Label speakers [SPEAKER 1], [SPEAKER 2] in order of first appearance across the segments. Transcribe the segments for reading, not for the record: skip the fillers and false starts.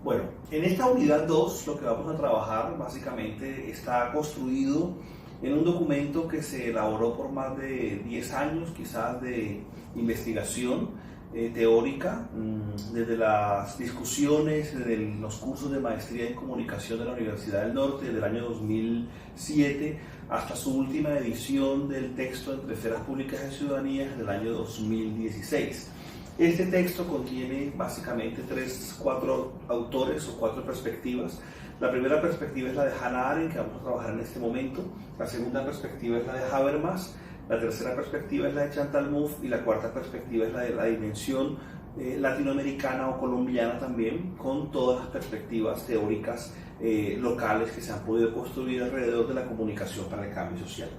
[SPEAKER 1] Bueno, en esta unidad 2 lo que vamos a trabajar básicamente está construido en un documento que se elaboró por más de 10 años, quizás de investigación teórica, desde las discusiones, desde los cursos de maestría en comunicación de la Universidad del Norte desde el año 2007 hasta su última edición del texto entre esferas públicas y ciudadanía del año 2016. Este texto contiene básicamente cuatro autores o cuatro perspectivas. La primera perspectiva es la de Hannah Arendt, que vamos a trabajar en este momento. La segunda perspectiva es la de Habermas. La tercera perspectiva es la de Chantal Mouffe. Y la cuarta perspectiva es la de la dimensión latinoamericana o colombiana también, con todas las perspectivas teóricas locales que se han podido construir alrededor de la comunicación para el cambio social.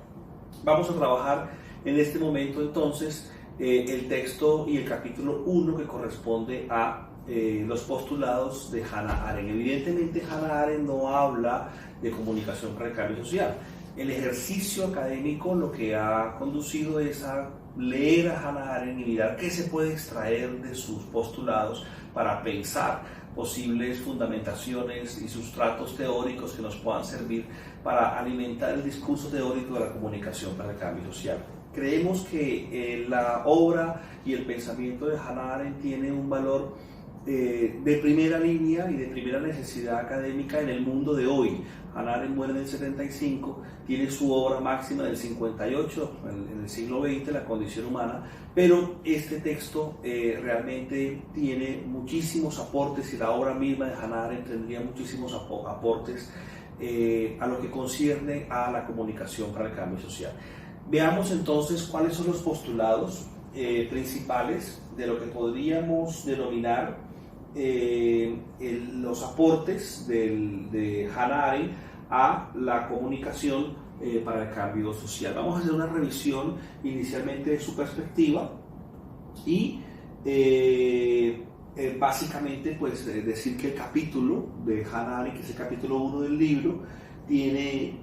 [SPEAKER 1] Vamos a trabajar en este momento entonces el texto y el capítulo 1 que corresponde a los postulados de Hannah Arendt. Evidentemente Hannah Arendt no habla de comunicación para el cambio social. El ejercicio académico lo que ha conducido es a leer a Hannah Arendt y mirar qué se puede extraer de sus postulados para pensar posibles fundamentaciones y sustratos teóricos que nos puedan servir para alimentar el discurso teórico de la comunicación para el cambio social. Creemos que la obra y el pensamiento de Hannah Arendt tiene un valor de primera línea y de primera necesidad académica en el mundo de hoy. Hannah Arendt muere en el 75, tiene su obra máxima del 58, en el siglo XX, La condición humana, pero este texto realmente tiene muchísimos aportes y la obra misma de Hannah Arendt tendría muchísimos aportes a lo que concierne a la comunicación para el cambio social. Veamos entonces cuáles son los postulados principales de lo que podríamos denominar los aportes de Hannah Arendt a la comunicación para el cambio social. Vamos a hacer una revisión inicialmente de su perspectiva y básicamente pues decir que el capítulo de Hannah Arendt, que es el capítulo 1 del libro, tiene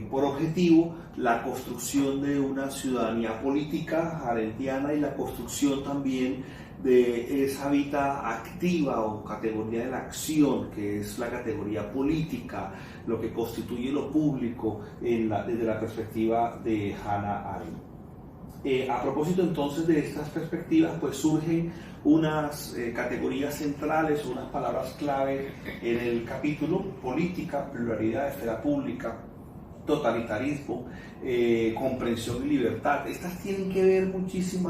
[SPEAKER 1] por objetivo la construcción de una ciudadanía política arendtiana y la construcción también de esa vida activa o categoría de la acción, que es la categoría política, lo que constituye lo público desde la perspectiva de Hannah Arendt. A propósito entonces de estas perspectivas, pues surgen unas categorías centrales, unas palabras clave en el capítulo: política, pluralidad, esfera pública, totalitarismo, comprensión y libertad. Estas tienen que ver muchísimo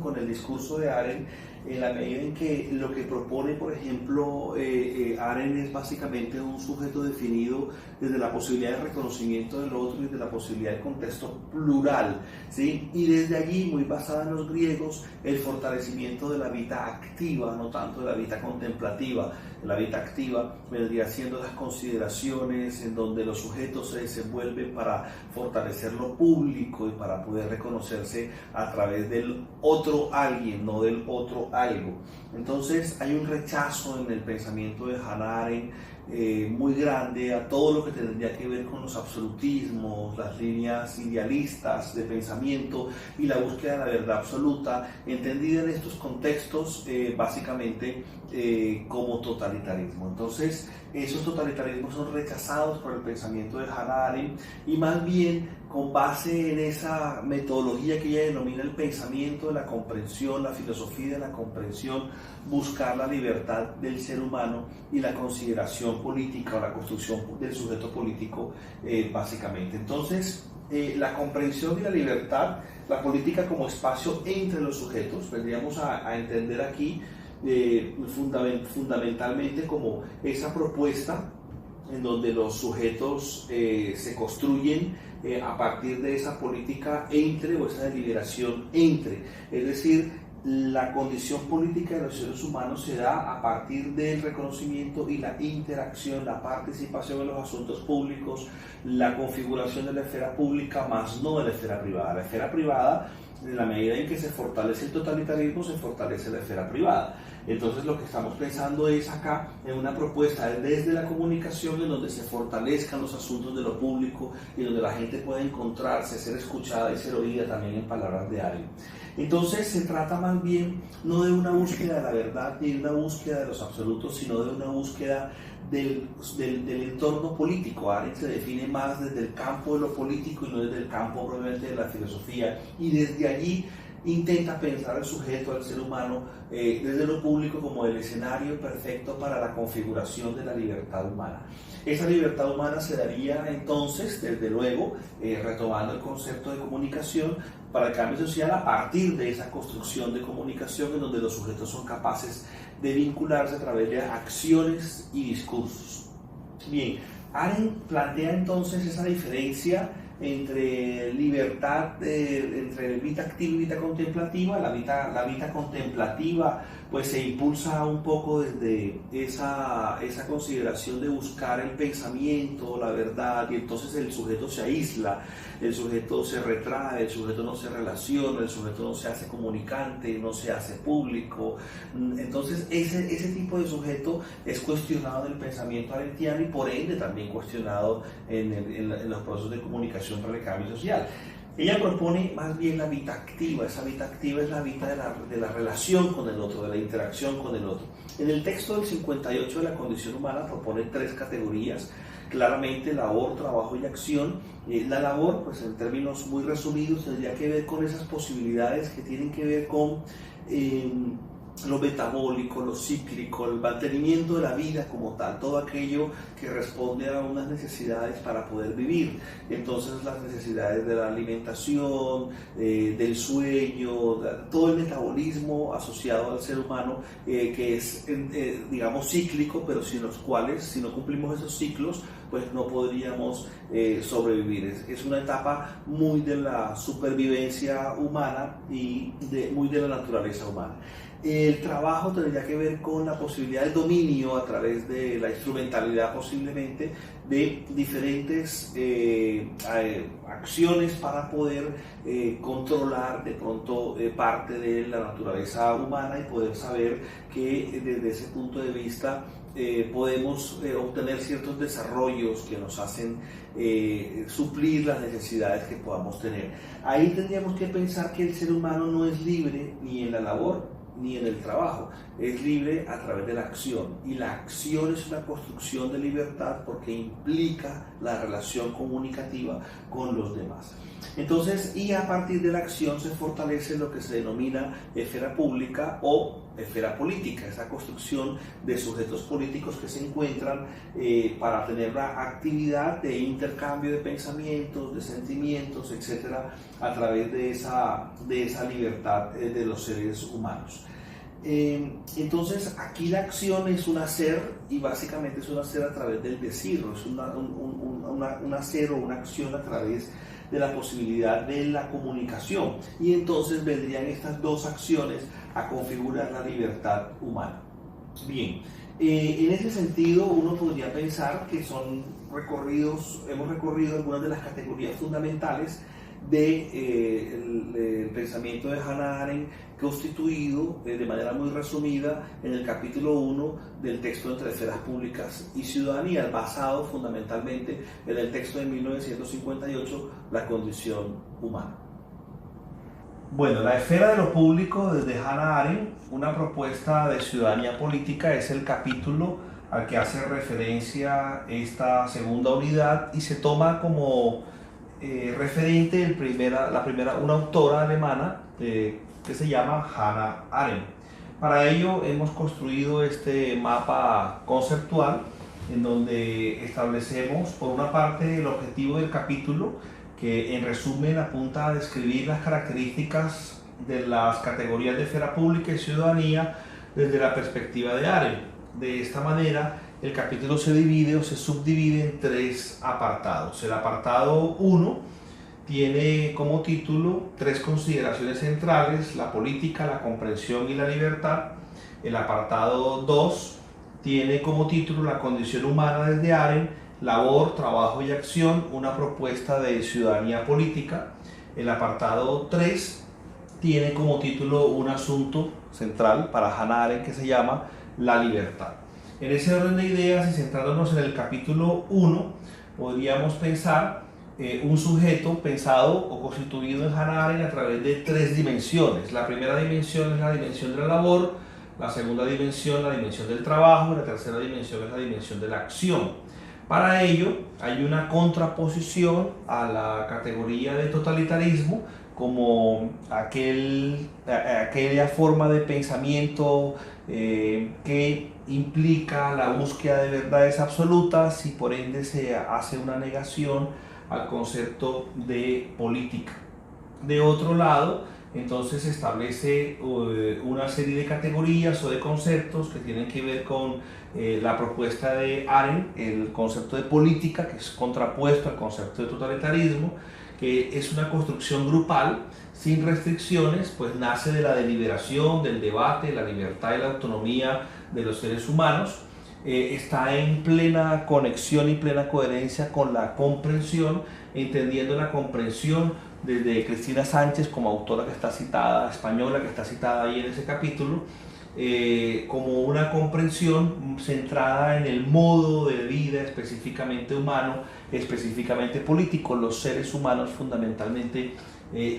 [SPEAKER 1] con el discurso de Arendt, en la medida en que lo que propone, por ejemplo, Arendt es básicamente un sujeto definido desde la posibilidad de reconocimiento del otro y desde la posibilidad de contexto plural, ¿sí? Y desde allí, muy basada en los griegos, el fortalecimiento de la vida activa, no tanto de la vida contemplativa. La vida activa vendría siendo las consideraciones en donde los sujetos se desenvuelven para fortalecer lo público y para poder reconocerse a través del otro alguien, no del otro algo. Entonces hay un rechazo en el pensamiento de Hannah Arendt muy grande a todo lo que tendría que ver con los absolutismos, las líneas idealistas de pensamiento y la búsqueda de la verdad absoluta, entendida en estos contextos básicamente como totalitarismo. Entonces esos totalitarismos son rechazados por el pensamiento de Hannah Arendt y más bien con base en esa metodología que ella denomina el pensamiento de la comprensión, la filosofía de la comprensión, buscar la libertad del ser humano y la consideración política o la construcción del sujeto político básicamente. Entonces, la comprensión y la libertad, la política como espacio entre los sujetos, vendríamos a entender aquí fundamentalmente como esa propuesta en donde los sujetos se construyen a partir de esa política entre o esa deliberación entre, es decir, la condición política de los seres humanos se da a partir del reconocimiento y la interacción, la participación en los asuntos públicos, la configuración de la esfera pública, más no de la esfera privada. La esfera privada en la medida en que se fortalece el totalitarismo, se fortalece la esfera privada. Entonces lo que estamos pensando es acá en una propuesta desde la comunicación en donde se fortalezcan los asuntos de lo público y donde la gente pueda encontrarse, ser escuchada y ser oída también en palabras de alguien. Entonces se trata más bien no de una búsqueda de la verdad ni de una búsqueda de los absolutos, sino de una búsqueda del entorno político. Arendt se define más desde el campo de lo político y no desde el campo probablemente de la filosofía, y desde allí intenta pensar al sujeto, al ser humano, desde lo público como el escenario perfecto para la configuración de la libertad humana. Esa libertad humana se daría entonces, desde luego, retomando el concepto de comunicación, para el cambio social a partir de esa construcción de comunicación en donde los sujetos son capaces de vincularse a través de acciones y discursos. Bien, Arendt plantea entonces esa diferencia entre libertad, entre vida activa y vida contemplativa. La vida contemplativa pues se impulsa un poco desde esa consideración de buscar el pensamiento, la verdad, y entonces el sujeto se aísla, el sujeto se retrae, el sujeto no se relaciona, el sujeto no se hace comunicante, no se hace público. Entonces ese tipo de sujeto es cuestionado en el pensamiento arendtiano y por ende también cuestionado en los procesos de comunicación para el cambio social. Ella propone más bien la vida activa. Esa vida activa es la vida de la relación con el otro, de la interacción con el otro. En el texto del 58 de la condición humana propone 3 categorías, claramente labor, trabajo y acción. La labor, pues en términos muy resumidos, tendría que ver con esas posibilidades que tienen que ver con lo metabólico, lo cíclico, el mantenimiento de la vida como tal, todo aquello que responde a unas necesidades para poder vivir. Entonces las necesidades de la alimentación, del sueño, todo el metabolismo asociado al ser humano, que es digamos cíclico, pero sin los cuales, si no cumplimos esos ciclos, pues no podríamos sobrevivir. Es una etapa muy de la supervivencia humana y muy de la naturaleza humana. El trabajo tendría que ver con la posibilidad de dominio a través de la instrumentalidad posiblemente de diferentes acciones para poder controlar de pronto parte de la naturaleza humana y poder saber que desde ese punto de vista podemos obtener ciertos desarrollos que nos hacen suplir las necesidades que podamos tener. Ahí tendríamos que pensar que el ser humano no es libre ni en la labor ni en el trabajo, es libre a través de la acción, y la acción es una construcción de libertad porque implica la relación comunicativa con los demás. Entonces, y a partir de la acción se fortalece lo que se denomina esfera pública o esfera política, esa construcción de sujetos políticos que se encuentran para tener la actividad de intercambio de pensamientos, de sentimientos, etcétera, a través de esa libertad de los seres humanos. Entonces aquí la acción es un hacer, y básicamente es un hacer a través del decir, es un hacer o una acción a través de la posibilidad de la comunicación, y entonces vendrían estas 2 acciones a configurar la libertad humana. Bien, en ese sentido uno podría pensar que hemos recorrido algunas de las categorías fundamentales del pensamiento de Hannah Arendt, constituido de manera muy resumida en el capítulo 1 del texto Entre esferas públicas y ciudadanía, basado fundamentalmente en el texto de 1958, La condición humana. Bueno, la esfera de lo público desde Hannah Arendt, una propuesta de ciudadanía política, es el capítulo al que hace referencia esta segunda unidad y se toma como referente una autora alemana que se llama Hannah Arendt. Para ello hemos construido este mapa conceptual en donde establecemos por una parte el objetivo del capítulo, que en resumen apunta a describir las características de las categorías de esfera pública y ciudadanía desde la perspectiva de Arendt. De esta manera el capítulo se divide o se subdivide en 3 apartados. El apartado 1 tiene como título 3 consideraciones centrales: la política, la comprensión y la libertad. El apartado 2 tiene como título la condición humana desde Arendt, labor, trabajo y acción, una propuesta de ciudadanía política. El apartado 3 tiene como título un asunto central para Hannah Arendt que se llama la libertad. En ese orden de ideas y centrándonos en el capítulo 1, podríamos pensar un sujeto pensado o constituido en Hannah Arendt a través de 3 dimensiones. La primera dimensión es la dimensión de la labor, la segunda dimensión la dimensión del trabajo y la tercera dimensión es la dimensión de la acción. Para ello hay una contraposición a la categoría de totalitarismo como aquella forma de pensamiento que implica la búsqueda de verdades absolutas y por ende se hace una negación al concepto de política. De otro lado, entonces se establece una serie de categorías o de conceptos que tienen que ver con la propuesta de Arendt, el concepto de política, que es contrapuesto al concepto de totalitarismo, que es una construcción grupal sin restricciones, pues nace de la deliberación, del debate, la libertad y la autonomía de los seres humanos, está en plena conexión y plena coherencia con la comprensión, entendiendo la comprensión desde Cristina Sánchez como autora que está citada, española que está citada ahí en ese capítulo, como una comprensión centrada en el modo de vida específicamente humano, específicamente político. Los seres humanos fundamentalmente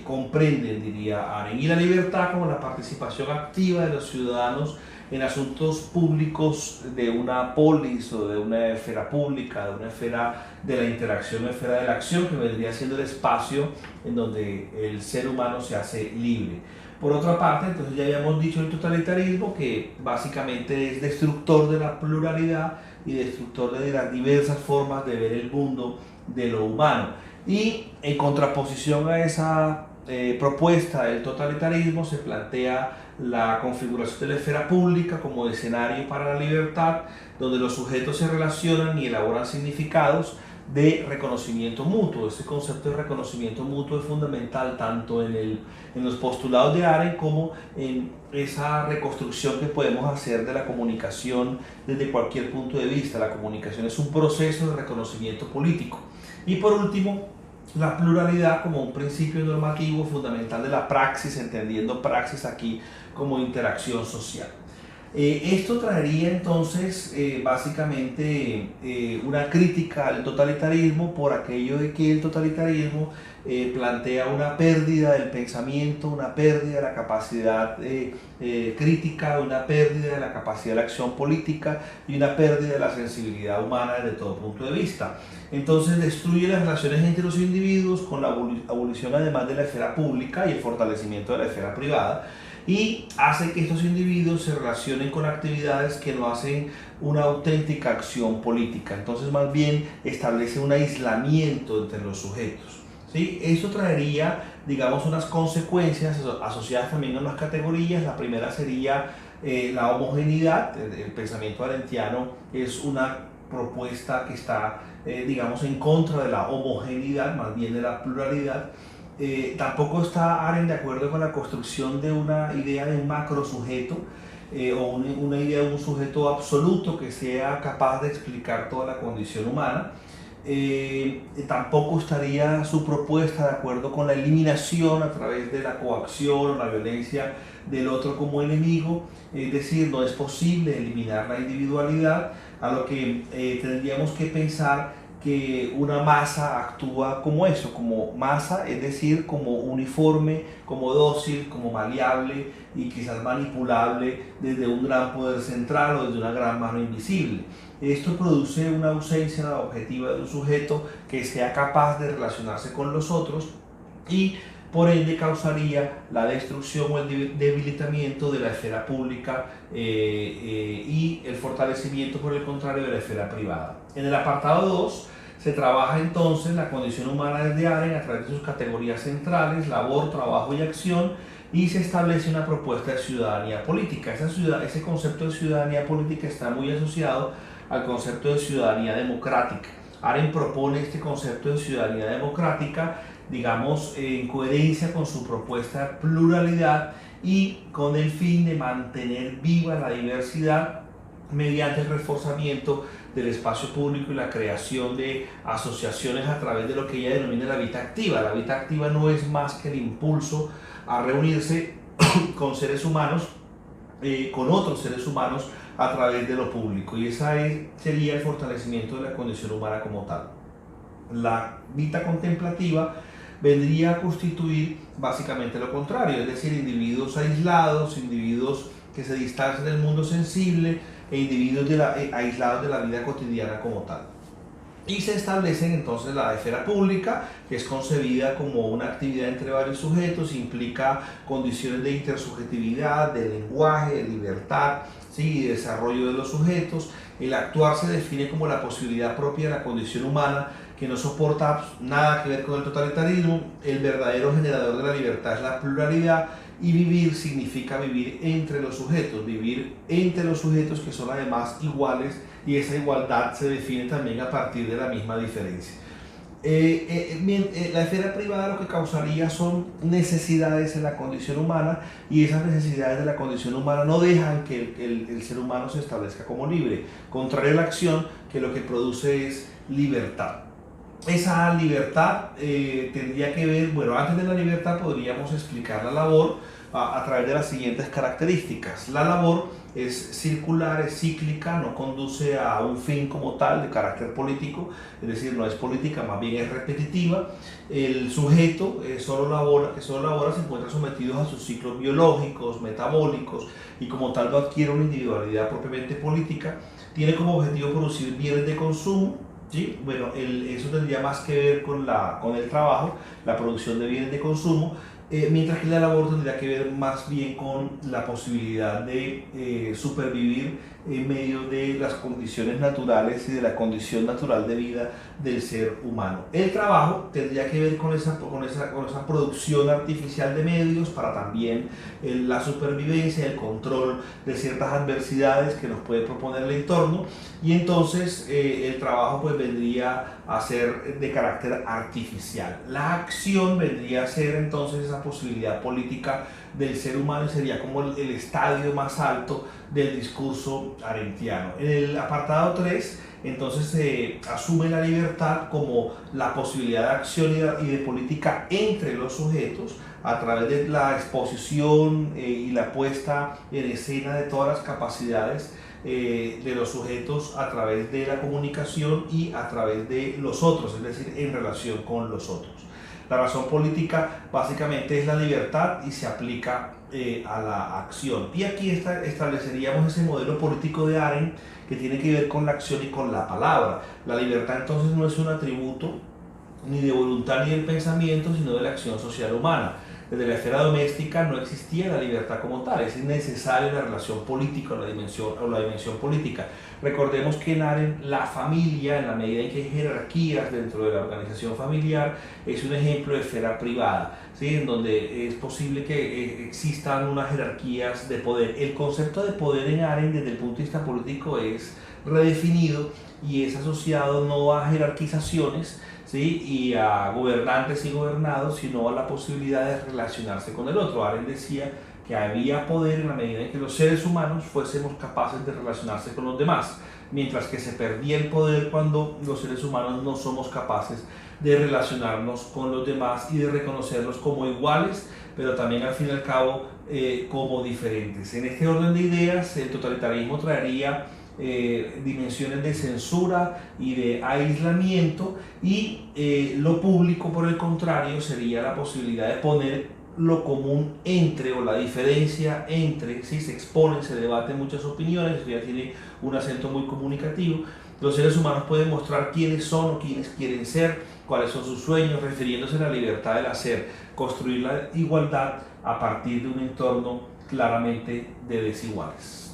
[SPEAKER 1] comprenden, diría Arendt, y la libertad como la participación activa de los ciudadanos en asuntos públicos de una polis o de una esfera pública, de una esfera de la interacción, una esfera de la acción, que vendría siendo el espacio en donde el ser humano se hace libre. Por otra parte, entonces ya habíamos dicho el totalitarismo, que básicamente es destructor de la pluralidad y destructor de las diversas formas de ver el mundo de lo humano. Y en contraposición a esa propuesta del totalitarismo se plantea la configuración de la esfera pública como escenario para la libertad, donde los sujetos se relacionan y elaboran significados de reconocimiento mutuo. Ese concepto de reconocimiento mutuo es fundamental tanto en los postulados de Arendt como en esa reconstrucción que podemos hacer de la comunicación desde cualquier punto de vista. La comunicación es un proceso de reconocimiento político. Y por último, la pluralidad como un principio normativo fundamental de la praxis, entendiendo praxis aquí como interacción social. Esto traería entonces básicamente una crítica al totalitarismo por aquello de que el totalitarismo plantea una pérdida del pensamiento, una pérdida de la capacidad crítica, una pérdida de la capacidad de la acción política y una pérdida de la sensibilidad humana desde todo punto de vista. Entonces destruye las relaciones entre los individuos con la abolición además de la esfera pública y el fortalecimiento de la esfera privada, y hace que estos individuos se relacionen con actividades que no hacen una auténtica acción política. Entonces más bien establece un aislamiento entre los sujetos, ¿sí? Eso traería, digamos, unas consecuencias asociadas también a unas categorías. La primera sería la homogeneidad. El pensamiento arendtiano es una propuesta que está, digamos, en contra de la homogeneidad, más bien de la pluralidad. Tampoco está Arendt de acuerdo con la construcción de una idea de un macro sujeto o una idea de un sujeto absoluto que sea capaz de explicar toda la condición humana. Tampoco estaría su propuesta de acuerdo con la eliminación a través de la coacción o la violencia del otro como enemigo, es decir, no es posible eliminar la individualidad, a lo que tendríamos que pensar que una masa actúa como eso, como masa, es decir, como uniforme, como dócil, como maleable y quizás manipulable desde un gran poder central o desde una gran mano invisible. Esto produce una ausencia objetiva de un sujeto que sea capaz de relacionarse con los otros y por ende causaría la destrucción o el debilitamiento de la esfera pública y el fortalecimiento, por el contrario, de la esfera privada. En el apartado 2 se trabaja entonces la condición humana desde Arendt a través de sus categorías centrales, labor, trabajo y acción, y se establece una propuesta de ciudadanía política. Ese concepto de ciudadanía política está muy asociado al concepto de ciudadanía democrática. Arendt propone este concepto de ciudadanía democrática, digamos, en coherencia con su propuesta de pluralidad y con el fin de mantener viva la diversidad mediante el reforzamiento del espacio público y la creación de asociaciones a través de lo que ella denomina la vida activa. La vida activa no es más que el impulso a reunirse con seres humanos, con otros seres humanos a través de lo público, y ese sería el fortalecimiento de la condición humana como tal. La vida contemplativa vendría a constituir básicamente lo contrario, es decir, individuos aislados, individuos que se distancian del mundo sensible e individuos aislados de la vida cotidiana como tal. Y se establecen entonces la esfera pública, que es concebida como una actividad entre varios sujetos, implica condiciones de intersubjetividad, de lenguaje, de libertad, ¿sí? Y desarrollo de los sujetos. El actuar se define como la posibilidad propia de la condición humana, que no soporta nada que ver con el totalitarismo. El verdadero generador de la libertad es la pluralidad, y vivir significa vivir entre los sujetos, que son además iguales, y esa igualdad se define también a partir de la misma diferencia. La esfera privada lo que causaría son necesidades en la condición humana, y esas necesidades de la condición humana no dejan que el ser humano se establezca como libre, contrario a la acción, que lo que produce es libertad. Esa libertad tendría que ver, bueno, antes de la libertad podríamos explicar la labor a través de las siguientes características. La labor es circular, es cíclica, no conduce a un fin como tal de carácter político, es decir, no es política, más bien es repetitiva. El sujeto que solo labora se encuentra sometido a sus ciclos biológicos, metabólicos, y como tal no adquiere una individualidad propiamente política. Tiene como objetivo producir bienes de consumo. ¿Sí? Bueno, eso tendría más que ver con el trabajo, la producción de bienes de consumo, mientras que la labor tendría que ver más bien con la posibilidad de supervivir en medio de las condiciones naturales y de la condición natural de vida del ser humano. El trabajo tendría que ver con esa producción artificial de medios para también la supervivencia, el control de ciertas adversidades que nos puede proponer el entorno, y entonces el trabajo pues vendría a ser de carácter artificial. La acción vendría a ser entonces esa posibilidad política del ser humano, y sería como el estadio más alto del discurso arendtiano. En el apartado 3, entonces se asume la libertad como la posibilidad de acción y de política entre los sujetos a través de la exposición y la puesta en escena de todas las capacidades de los sujetos a través de la comunicación y a través de los otros, es decir, en relación con los otros. La razón política básicamente es la libertad y se aplica a la acción. Y aquí estableceríamos ese modelo político de Arendt que tiene que ver con la acción y con la palabra. La libertad entonces no es un atributo ni de voluntad ni del pensamiento, sino de la acción social humana. Desde la esfera doméstica no existía la libertad como tal, es necesaria la relación política o la dimensión política. Recordemos que en Arendt la familia, en la medida en que hay jerarquías dentro de la organización familiar, es un ejemplo de esfera privada, ¿sí? En donde es posible que existan unas jerarquías de poder. El concepto de poder en Arendt desde el punto de vista político es redefinido y es asociado no a jerarquizaciones, ¿sí? Y a gobernantes y gobernados, sino a la posibilidad de relacionarse con el otro. Arendt decía que había poder en la medida en que los seres humanos fuésemos capaces de relacionarse con los demás, mientras que se perdía el poder cuando los seres humanos no somos capaces de relacionarnos con los demás y de reconocerlos como iguales, pero también al fin y al cabo como diferentes. En este orden de ideas, el totalitarismo traería dimensiones de censura y de aislamiento, y lo público, por el contrario, sería la posibilidad de poner lo común entre, o la diferencia entre, ¿sí? Se exponen, se debaten muchas opiniones, esto ya tiene un acento muy comunicativo. Los seres humanos pueden mostrar quiénes son o quiénes quieren ser, cuáles son sus sueños, refiriéndose a la libertad del hacer, construir la igualdad a partir de un entorno claramente de desiguales.